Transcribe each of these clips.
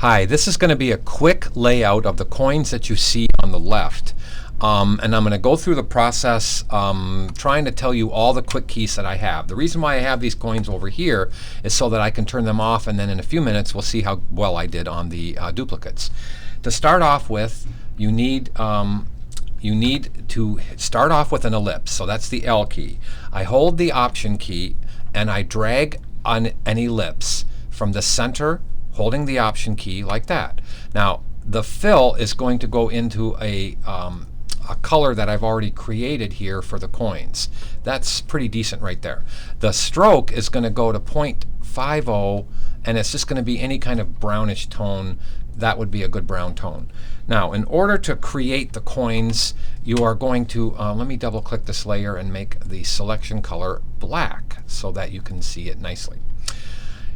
Hi, this is going to be a quick layout of the coins that you see on the left. And I'm going to go through the process trying to tell you all the quick keys that I have. The reason why I have these coins over here is so that I can turn them off, and then in a few minutes we'll see how well I did on the duplicates. To start off with, you need to start off with an ellipse. So that's the L key. I hold the Option key and I drag on an ellipse from the center, holding the Option key like that. Now the fill is going to go into a color that I've already created here for the coins. That's pretty decent right there. The stroke is going to go to 0.50, and it's just going to be any kind of brownish tone. That would be a good brown tone. Now, in order to create the coins, you are going to, let me double click this layer and make the selection color black so that you can see it nicely.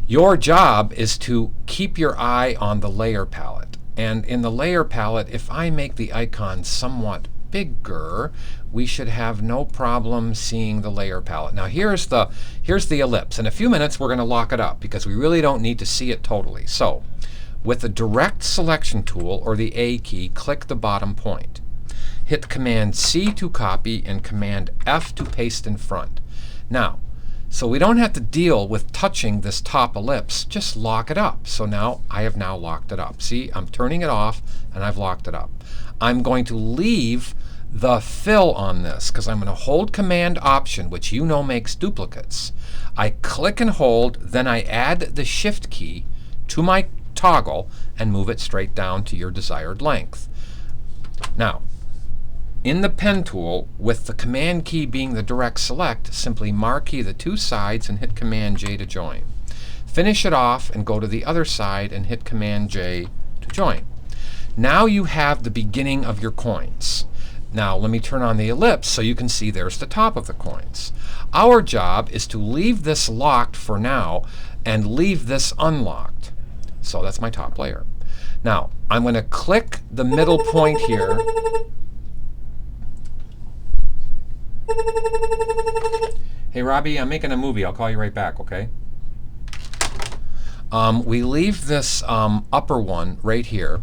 Your job is to keep your eye on the layer palette. And in the layer palette, if I make the icon somewhat bigger, we should have no problem seeing the layer palette. Now here's the ellipse. In a few minutes we're going to lock it up because we really don't need to see it totally. So with the direct selection tool, or the A key, click the bottom point. Hit Command C to copy and Command F to paste in front. Now, so we don't have to deal with touching this top ellipse, just lock it up. So now I have now locked it up. See, I'm turning it off and I've locked it up. I'm going to leave the fill on this because I'm going to hold Command Option, which you know makes duplicates. I click and hold, then I add the Shift key to my toggle and move it straight down to your desired length. Now, in the pen tool, with the Command key being the direct select, simply marquee the two sides and hit Command J to join. Finish it off and go to the other side and hit Command J to join. Now you have the beginning of your coins. Now let me turn on the ellipse so you can see there's the top of the coins. Our job is to leave this locked for now and leave this unlocked. So that's my top layer. Now I'm going to click the middle point here. Hey Robbie, I'm making a movie. I'll call you right back, okay? We leave this upper one right here.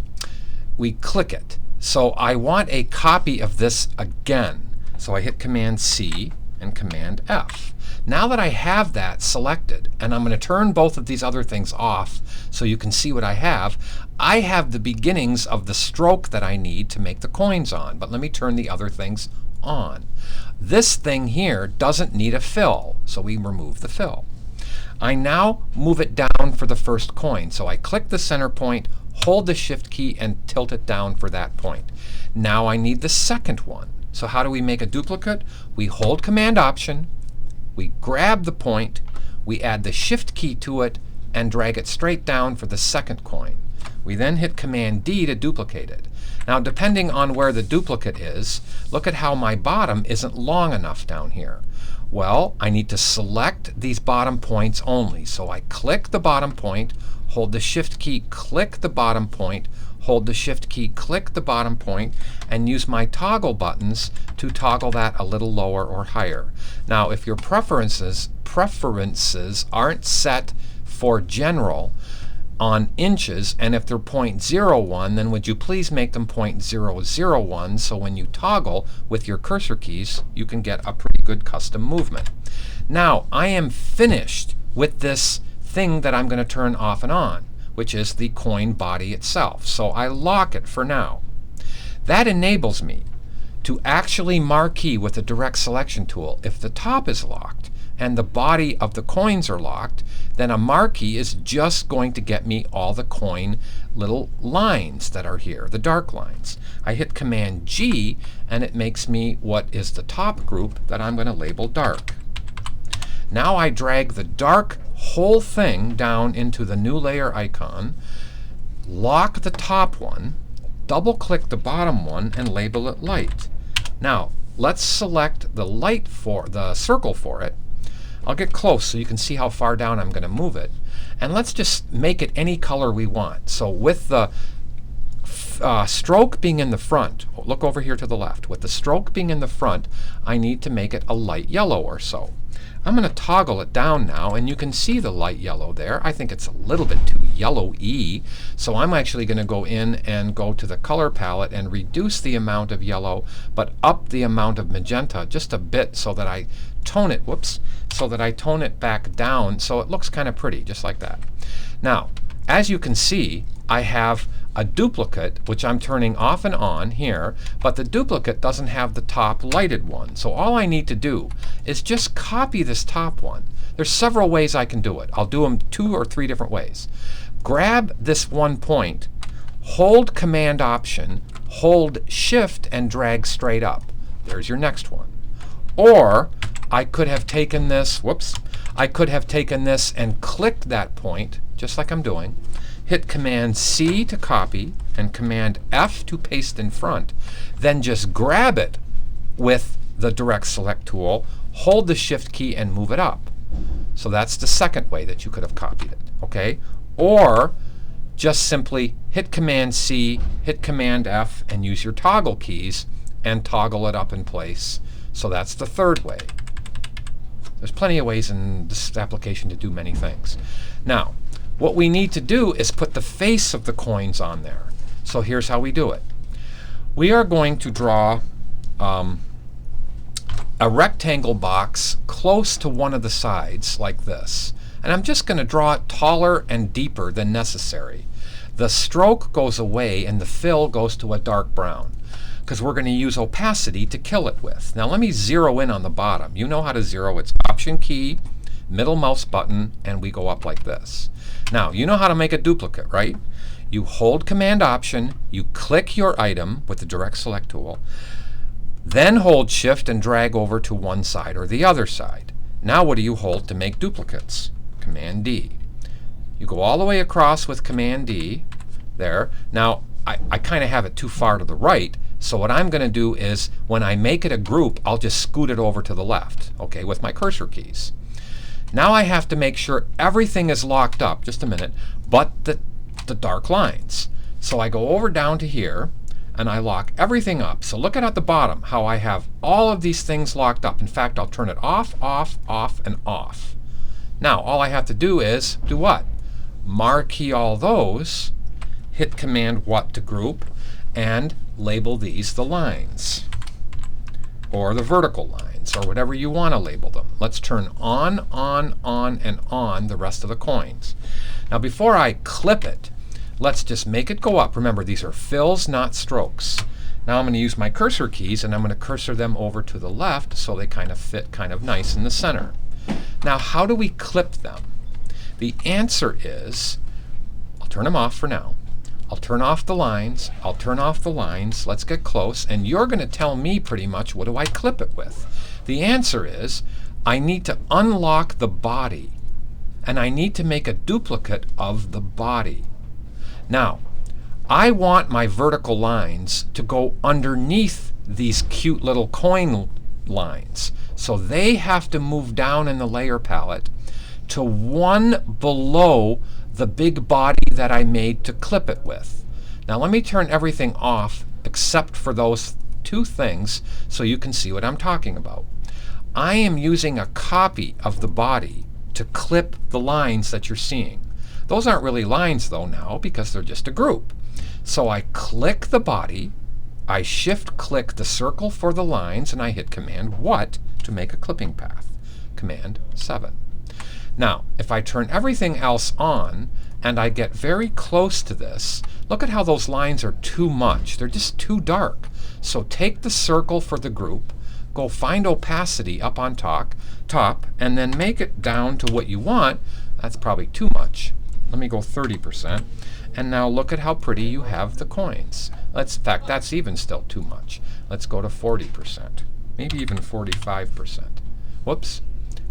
We click it. So I want a copy of this again. So I hit Command C and Command F. Now that I have that selected, and I'm going to turn both of these other things off so you can see what I have the beginnings of the stroke that I need to make the coins on. But let me turn the other things on. This thing here doesn't need a fill, so we remove the fill. I now move it down for the first coin. So I click the center point, hold the Shift key, and tilt it down for that point. Now I need the second one. So how do we make a duplicate? We hold Command Option, we grab the point, we add the Shift key to it, and drag it straight down for the second coin. We then hit Command D to duplicate it. Now depending on where the duplicate is, look at how my bottom isn't long enough down here. Well, I need to select these bottom points only. So I click the bottom point, hold the Shift key, click the bottom point, hold the Shift key, click the bottom point, and use my toggle buttons to toggle that a little lower or higher. Now if your preferences aren't set for general on inches, and if they're 0.01, then would you please make them 0.001 so when you toggle with your cursor keys you can get a pretty good custom movement. Now I am finished with this thing that I'm going to turn off and on, which is the coin body itself. So I lock it for now. That enables me to actually marquee with the direct selection tool. If the top is locked and the body of the coins are locked, then a marquee is just going to get me all the coin little lines that are here, the dark lines. I hit Command G and it makes me what is the top group that I'm going to label dark. Now I drag the dark whole thing down into the new layer icon, lock the top one, double click the bottom one, and label it light. Now let's select the light for the circle for it. I'll get close so you can see how far down I'm going to move it. And let's just make it any color we want. So with the stroke being in the front, look over here to the left. With the stroke being in the front, I need to make it a light yellow or so. I'm going to toggle it down now, and you can see the light yellow there. I think it's a little bit too yellowy, so I'm actually going to go in and go to the color palette and reduce the amount of yellow, but up the amount of magenta just a bit so that I tone it, so that I tone it back down so it looks kind of pretty, just like that. Now, as you can see, I have a duplicate, which I'm turning off and on here, but the duplicate doesn't have the top lighted one. So all I need to do is just copy this top one. There's several ways I can do it. I'll do them 2 or 3 different ways. Grab this one point, hold Command Option, hold Shift, and drag straight up. There's your next one. Or I could have taken this, I could have taken this and clicked that point, just like I'm doing, hit Command C to copy and Command F to paste in front, then just grab it with the Direct Select tool, hold the Shift key and move it up. So that's the second way that you could have copied it, okay? Or just simply hit Command C, hit Command F, and use your toggle keys and toggle it up in place. So that's the third way. There's plenty of ways in this application to do many things. Now, what we need to do is put the face of the coins on there. So here's how we do it. We are going to draw a rectangle box close to one of the sides like this. And I'm just going to draw it taller and deeper than necessary. The stroke goes away and the fill goes to a dark brown, because we're going to use opacity to kill it with. Now let me zero in on the bottom. You know how to zero. It's Option key, middle mouse button, and we go up like this. Now, you know how to make a duplicate, right? You hold Command Option, you click your item with the Direct Select tool, then hold Shift and drag over to one side or the other side. Now what do you hold to make duplicates? Command D. You go all the way across with Command D there. Now, I kind of have it too far to the right, so what I'm going to do is when I make it a group, I'll just scoot it over to the left, okay, with my cursor keys. Now I have to make sure everything is locked up, just a minute, but the dark lines. So I go over down to here and I lock everything up. So look at the bottom how I have all of these things locked up. In fact, I'll turn it off, off, off, and off. Now all I have to do is do what? Marquee all those, hit Command what to group, and label these the lines or the vertical lines or whatever you want to label them. Let's turn on, and on the rest of the coins. Now before I clip it, let's just make it go up. Remember, these are fills, not strokes. Now I'm going to use my cursor keys and I'm going to cursor them over to the left so they kind of fit kind of nice in the center. Now how do we clip them? The answer is, I'll turn them off for now. I'll turn off the lines, I'll turn off the lines, let's get close, and you're going to tell me pretty much what do I clip it with. The answer is, I need to unlock the body, and I need to make a duplicate of the body. Now, I want my vertical lines to go underneath these cute little coin lines, so they have to move down in the layer palette to one below the big body that I made to clip it with. Now let me turn everything off except for those 2 things so you can see what I'm talking about. I am using a copy of the body to clip the lines that you're seeing. Those aren't really lines though now because they're just a group. So I click the body, I shift click the circle for the lines, and I hit Command what to make a clipping path. Command 7. Now, if I turn everything else on and I get very close to this, look at how those lines are too much. They're just too dark. So take the circle for the group, go find opacity up on top, and then make it down to what you want. That's probably too much. Let me go 30%. And now look at how pretty you have the coins. In fact, that's even still too much. Let's go to 40%, maybe even 45%. Whoops.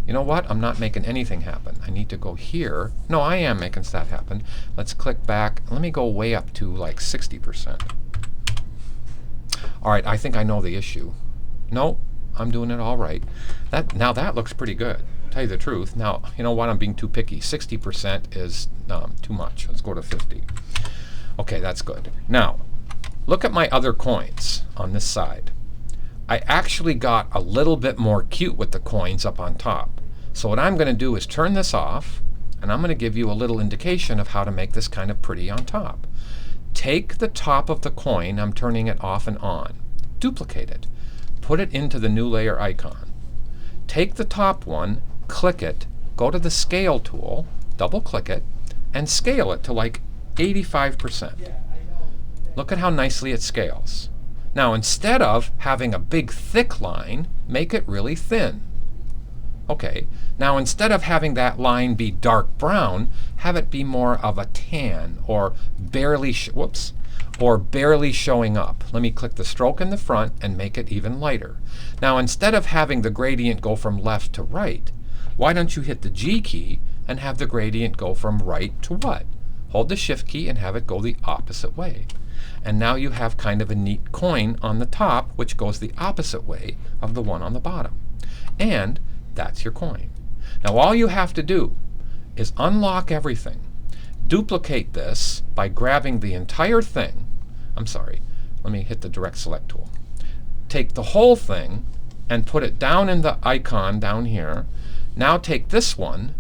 You know what? I'm not making anything happen. I need to go here. No, I am making that happen. Let's click back. Let me go way up to like 60%. All right, I think I know the issue. No, I'm doing it all right. Now that looks pretty good. Tell you the truth. Now, you know what? I'm being too picky. 60% is too much. Let's go to 50. Okay, that's good. Now, look at my other coins on this side. I actually got a little bit more cute with the coins up on top. So what I'm going to do is turn this off, and I'm going to give you a little indication of how to make this kind of pretty on top. Take the top of the coin, I'm turning it off and on, duplicate it, put it into the new layer icon. Take the top one, click it, go to the scale tool, double click it, and scale it to like 85%. Look at how nicely it scales. Now instead of having a big thick line, make it really thin. Okay, now instead of having that line be dark brown, have it be more of a tan or barely showing up. Let me click the stroke in the front and make it even lighter. Now instead of having the gradient go from left to right, why don't you hit the G key and have the gradient go from right to what? Hold the Shift key and have it go the opposite way. And now you have kind of a neat coin on the top which goes the opposite way of the one on the bottom. And that's your coin. Now all you have to do is unlock everything. Duplicate this by grabbing the entire thing. I'm sorry, let me hit the direct select tool. Take the whole thing and put it down in the icon down here. Now take this one,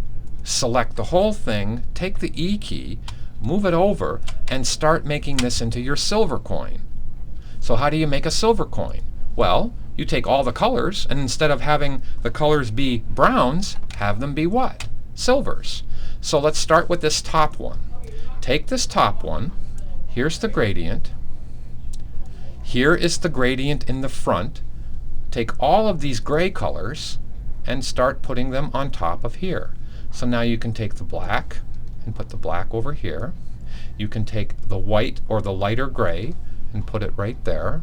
select the whole thing, take the E key, move it over, and start making this into your silver coin. So how do you make a silver coin? Well, you take all the colors, and instead of having the colors be browns, have them be what? Silvers. So let's start with this top one. Take this top one, here's the gradient, here is the gradient in the front. Take all of these gray colors and start putting them on top of here. So now you can take the black and put the black over here. You can take the white or the lighter gray and put it right there.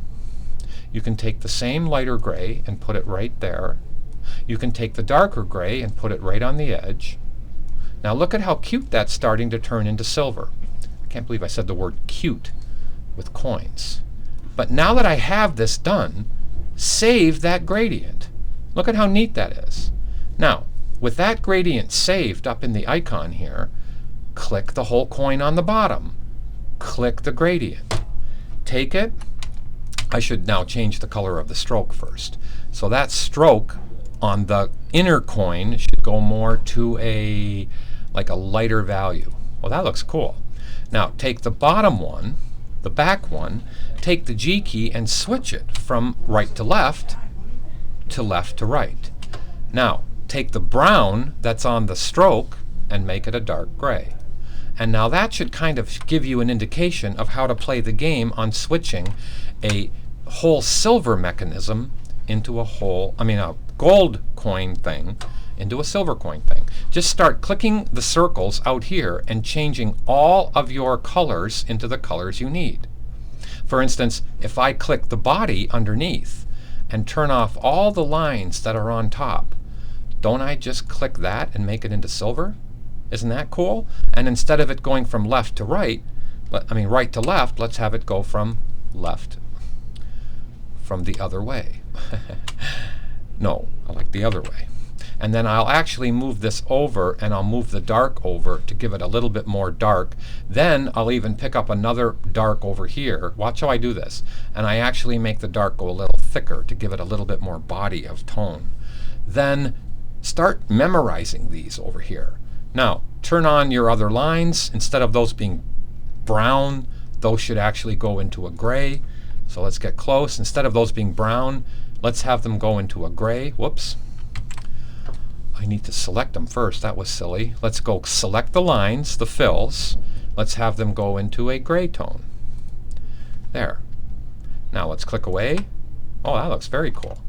You can take the same lighter gray and put it right there. You can take the darker gray and put it right on the edge. Now look at how cute that's starting to turn into silver. I can't believe I said the word cute with coins. But now that I have this done, save that gradient. Look at how neat that is. Now, with that gradient saved up in the icon here, click the whole coin on the bottom. Click the gradient. Take it. I should now change the color of the stroke first. So that stroke on the inner coin should go more to a lighter value. Well, that looks cool. Now take the bottom one, the back one, take the G key and switch it from right to left to right. Now take the brown that's on the stroke and make it a dark gray. And now that should kind of give you an indication of how to play the game on switching a whole silver mechanism into a gold coin thing into a silver coin thing. Just start clicking the circles out here and changing all of your colors into the colors you need. For instance, if I click the body underneath and turn off all the lines that are on top, don't I just click that and make it into silver? Isn't that cool? And instead of it going from left to right, right to left, let's have it go from the other way. No, I like the other way. And then I'll actually move this over, and I'll move the dark over to give it a little bit more dark. Then I'll even pick up another dark over here. Watch how I do this. And I actually make the dark go a little thicker to give it a little bit more body of tone. Then start memorizing these over here. Now, turn on your other lines. Instead of those being brown, those should actually go into a gray. So let's get close. Instead of those being brown, let's have them go into a gray. Whoops. I need to select them first. That was silly. Let's go select the lines, the fills. Let's have them go into a gray tone. There. Now let's click away. Oh, that looks very cool.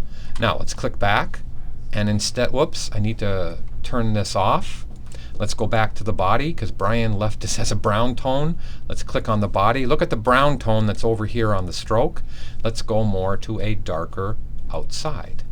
Now let's click back, and instead, whoops, I need to turn this off. Let's go back to the body because Brian left this as a brown tone. Let's click on the body. Look at the brown tone that's over here on the stroke. Let's go more to a darker outside.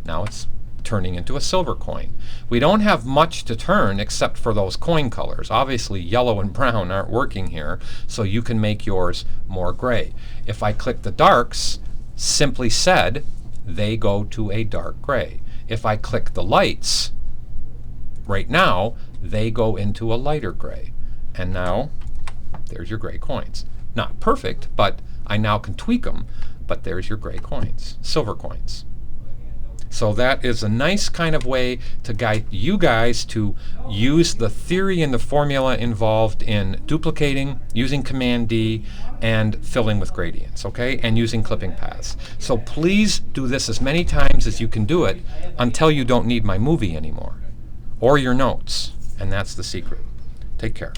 Now it's turning into a silver coin. We don't have much to turn except for those coin colors. Obviously yellow and brown aren't working here, so you can make yours more gray. If I click the darks, simply said, they go to a dark gray. If I click the lights, right now, they go into a lighter gray. And now, there's your gray coins. Not perfect, but I now can tweak them, but there's your gray coins, silver coins. So that is a nice kind of way to guide you guys to use the theory and the formula involved in duplicating, using Command D, and filling with gradients, okay? And using clipping paths. So please do this as many times as you can do it until you don't need my movie anymore or your notes. And that's the secret. Take care.